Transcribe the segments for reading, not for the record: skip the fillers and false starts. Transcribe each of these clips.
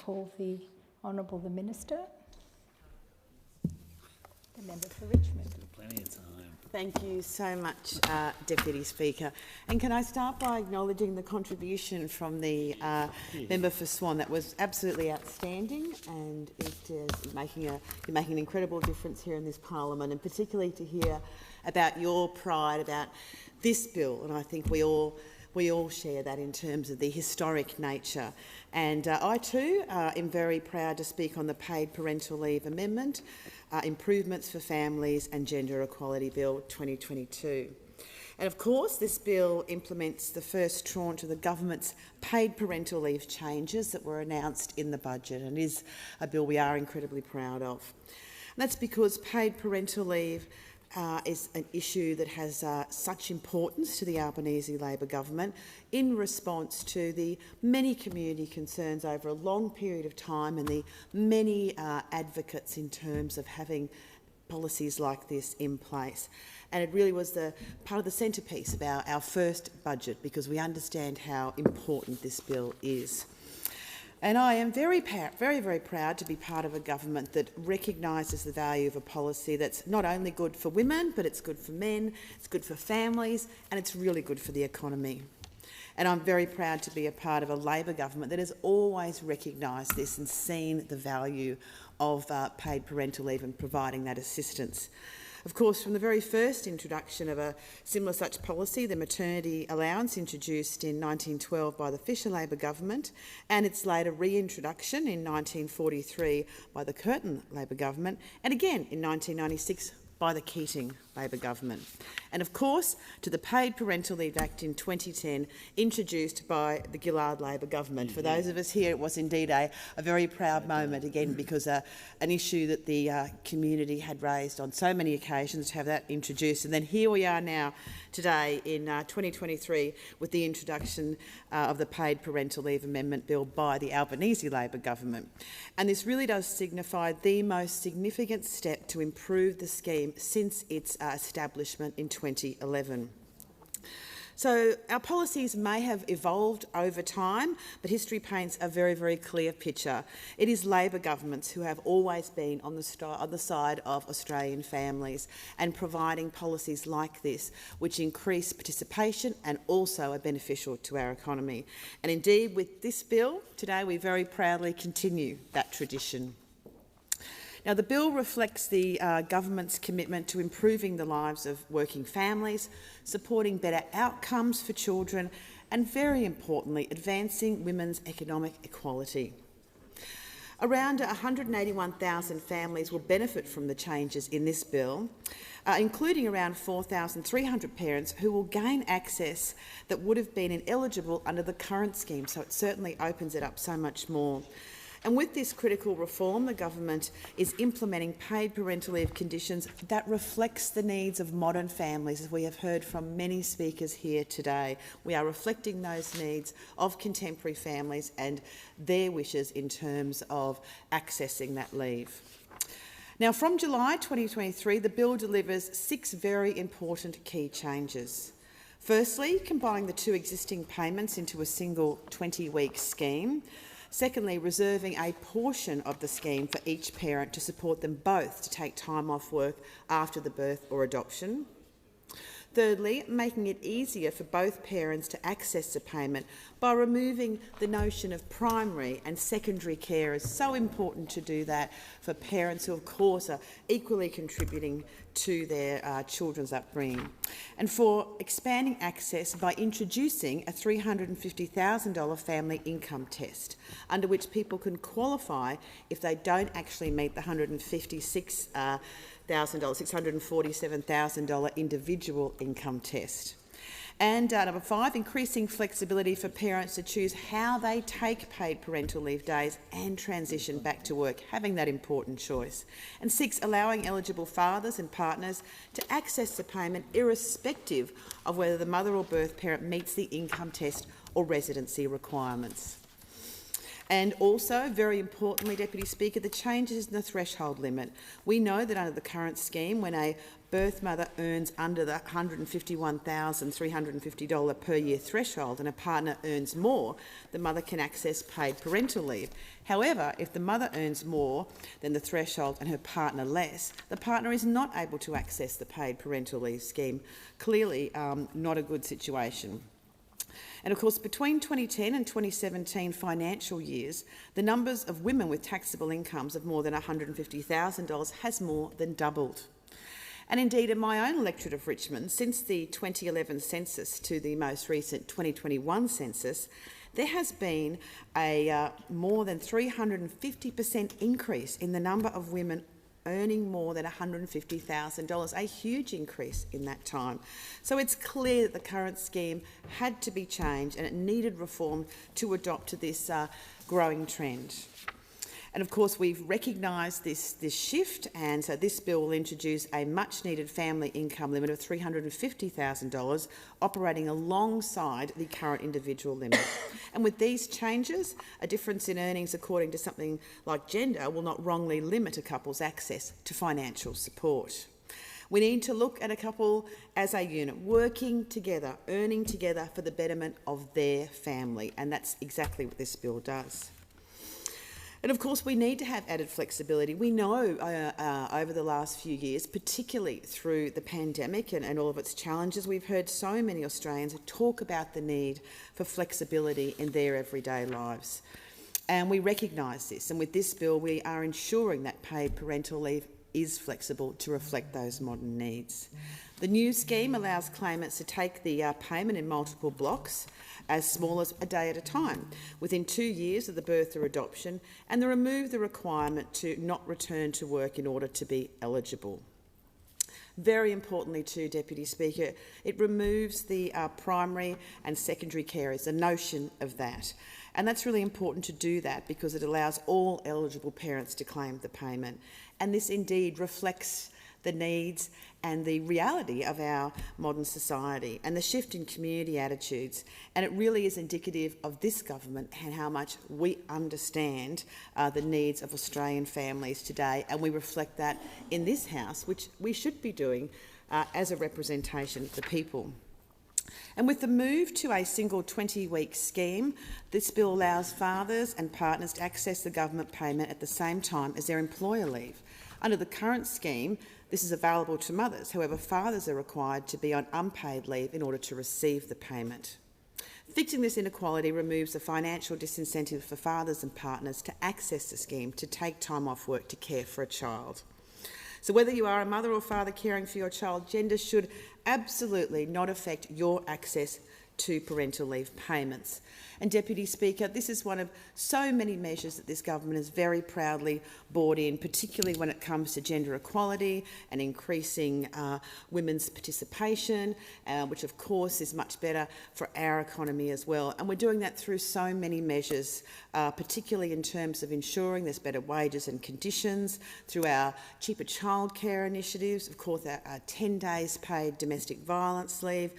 call the Honourable the Minister, the member for Richmond. Plenty of time. Thank you so much, Deputy Speaker. And can I start by acknowledging the contribution from the member for Swan? That was absolutely outstanding, and it is you're making an incredible difference here in this Parliament, and particularly to hear about your pride about this bill. And I think we all share that in terms of the historic nature. And I too am very proud to speak on the Paid Parental Leave Amendment, Improvements for Families and Gender Equality Bill 2022. And of course, this bill implements the first tranche of the government's paid parental leave changes that were announced in the budget, and is a bill we are incredibly proud of. And that's because paid parental leave is an issue that has such importance to the Albanese Labor Government in response to the many community concerns over a long period of time and the many advocates in terms of having policies like this in place. And it really was the part of the centrepiece of our first budget, because we understand how important this bill is. And I am very, very proud to be part of a government that recognises the value of a policy that's not only good for women, but it's good for men, it's good for families, and it's really good for the economy. And I'm very proud to be a part of a Labor government that has always recognised this and seen the value of paid parental leave and providing that assistance. Of course, from the very first introduction of a similar such policy, the maternity allowance introduced in 1912 by the Fisher Labor Government, and its later reintroduction in 1943 by the Curtin Labor Government, and again in 1996 by the Keating Labor Government. And of course, to the Paid Parental Leave Act in 2010, introduced by the Gillard Labor Government. For those of us here, it was indeed a very proud moment, again, because an issue that the community had raised on so many occasions, to have that introduced. And then here we are now today in 2023 with the introduction of the Paid Parental Leave Amendment Bill by the Albanese Labor Government. And this really does signify the most significant step to improve the scheme since its establishment in 2011. So our policies may have evolved over time, but history paints a very, very clear picture. It is Labor governments who have always been on the side of Australian families and providing policies like this, which increase participation and also are beneficial to our economy. And indeed, with this bill today, we very proudly continue that tradition. Now, the bill reflects the government's commitment to improving the lives of working families, supporting better outcomes for children, and very importantly, advancing women's economic equality. Around 181,000 families will benefit from the changes in this bill, including around 4,300 parents who will gain access that would have been ineligible under the current scheme, so it certainly opens it up so much more. And with this critical reform, the government is implementing paid parental leave conditions that reflects the needs of modern families, as we have heard from many speakers here today. We are reflecting those needs of contemporary families and their wishes in terms of accessing that leave. Now, from July 2023, the bill delivers 6 very important key changes. Firstly, combining the 2 existing payments into a single 20-week scheme. Secondly, reserving a portion of the scheme for each parent to support them both to take time off work after the birth or adoption. Thirdly, making it easier for both parents to access the payment by removing the notion of primary and secondary care. It's so important to do that for parents who, of course, are equally contributing to their children's upbringing. And for expanding access by introducing a $350,000 family income test, under which people can qualify if they don't actually meet the $647,000 individual income test. And number 5, increasing flexibility for parents to choose how they take paid parental leave days and transition back to work, having that important choice. And 6, allowing eligible fathers and partners to access the payment irrespective of whether the mother or birth parent meets the income test or residency requirements. And also, very importantly, Deputy Speaker, the changes in the threshold limit. We know that under the current scheme, when a birth mother earns under the $151,350 per year threshold and a partner earns more, the mother can access paid parental leave. However, if the mother earns more than the threshold and her partner less, the partner is not able to access the paid parental leave scheme. Clearly not a good situation. And of course, between 2010 and 2017 financial years, the numbers of women with taxable incomes of more than $150,000 has more than doubled. And indeed, in my own electorate of Richmond, since the 2011 census to the most recent 2021 census, there has been a more than 350% increase in the number of women earning more than $150,000, a huge increase in that time. So it's clear that the current scheme had to be changed and it needed reform to adopt to this growing trend. And of course, we've recognised this shift, and so this bill will introduce a much-needed family income limit of $350,000, operating alongside the current individual limit. And with these changes, a difference in earnings according to something like gender will not wrongly limit a couple's access to financial support. We need to look at a couple as a unit, working together, earning together for the betterment of their family, and that's exactly what this bill does. And of course, we need to have added flexibility. We know over the last few years, particularly through the pandemic and all of its challenges, we've heard so many Australians talk about the need for flexibility in their everyday lives. And we recognise this, and with this bill, we are ensuring that paid parental leave is flexible to reflect those modern needs. The new scheme allows claimants to take the payment in multiple blocks, as small as a day at a time, within 2 years of the birth or adoption, and they remove the requirement to not return to work in order to be eligible. Very importantly too, Deputy Speaker, it removes the primary and secondary carers, the notion of that. And that's really important to do that because it allows all eligible parents to claim the payment. And this indeed reflects the needs and the reality of our modern society and the shift in community attitudes. And it really is indicative of this government and how much we understand the needs of Australian families today, and we reflect that in this House, which we should be doing as a representation of the people. And with the move to a single 20-week scheme, this bill allows fathers and partners to access the government payment at the same time as their employer leave. Under the current scheme, this is available to mothers. However, fathers are required to be on unpaid leave in order to receive the payment. Fixing this inequality removes the financial disincentive for fathers and partners to access the scheme to take time off work to care for a child. So whether you are a mother or father caring for your child, gender should absolutely not affect your access to parental leave payments. And Deputy Speaker, this is one of so many measures that this government has very proudly brought in, particularly when it comes to gender equality and increasing women's participation, which of course is much better for our economy as well. And we're doing that through so many measures, particularly in terms of ensuring there's better wages and conditions, through our cheaper childcare initiatives, of course our 10 days paid domestic violence leave.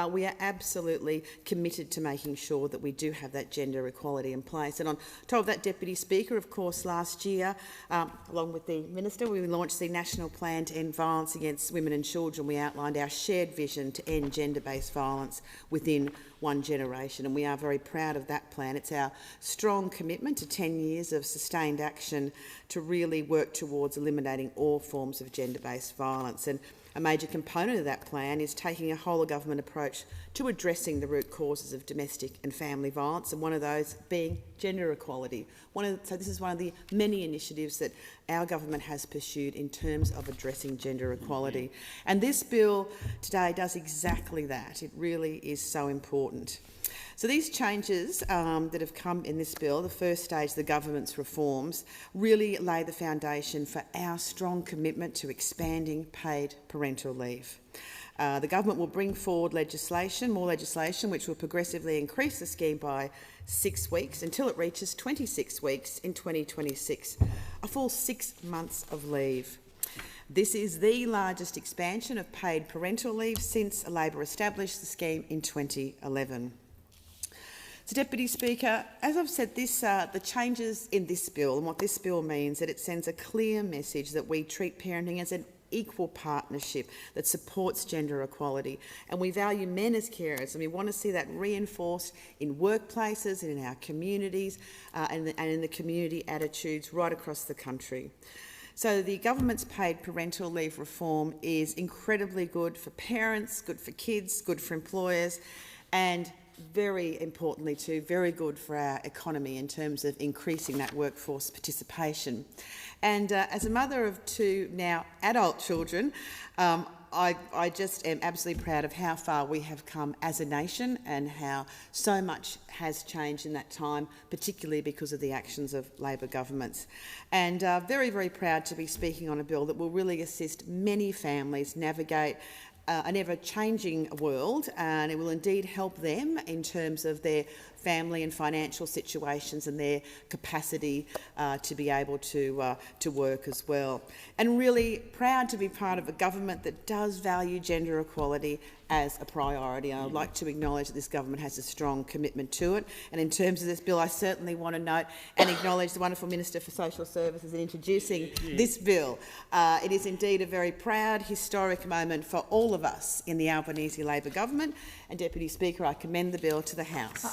We are absolutely committed to making sure that we do have that gender equality in place. And on top of that, Deputy Speaker, of course, last year, along with the Minister, we launched the National Plan to End Violence Against Women and Children. We outlined our shared vision to end gender-based violence within one generation, and we are very proud of that plan. It's our strong commitment to 10 years of sustained action to really work towards eliminating all forms of gender-based violence. And a major component of that plan is taking a whole-of-government approach to addressing the root causes of domestic and family violence, and one of those being gender equality. So this is one of the many initiatives that our government has pursued in terms of addressing gender equality. And this bill today does exactly that. It really is so important. So these changes that have come in this bill, the first stage, the government's reforms, really lay the foundation for our strong commitment to expanding paid parental leave. The government will bring forward more legislation, which will progressively increase the scheme by 6 weeks until it reaches 26 weeks in 2026, a full 6 months of leave. This is the largest expansion of paid parental leave since Labor established the scheme in 2011. So, Deputy Speaker, as I've said, the changes in this bill and what this bill means, that it sends a clear message that we treat parenting as an equal partnership that supports gender equality, and we value men as carers, and we want to see that reinforced in workplaces and in our communities and in the community attitudes right across the country. So the government's paid parental leave reform is incredibly good for parents, good for kids, good for employers, and very importantly too, very good for our economy in terms of increasing that workforce participation. And as a mother of two now adult children, I just am absolutely proud of how far we have come as a nation and how so much has changed in that time, particularly because of the actions of Labor governments. And very, very proud to be speaking on a bill that will really assist many families navigate an ever-changing world, and it will indeed help them in terms of their family and financial situations and their capacity to be able to work as well. And really proud to be part of a government that does value gender equality as a priority. I would like to acknowledge that this government has a strong commitment to it. And in terms of this bill, I certainly want to note and acknowledge the wonderful Minister for Social Services in introducing this bill. It is indeed a very proud, historic moment for all of us in the Albanese Labor Government. And Deputy Speaker, I commend the bill to the House.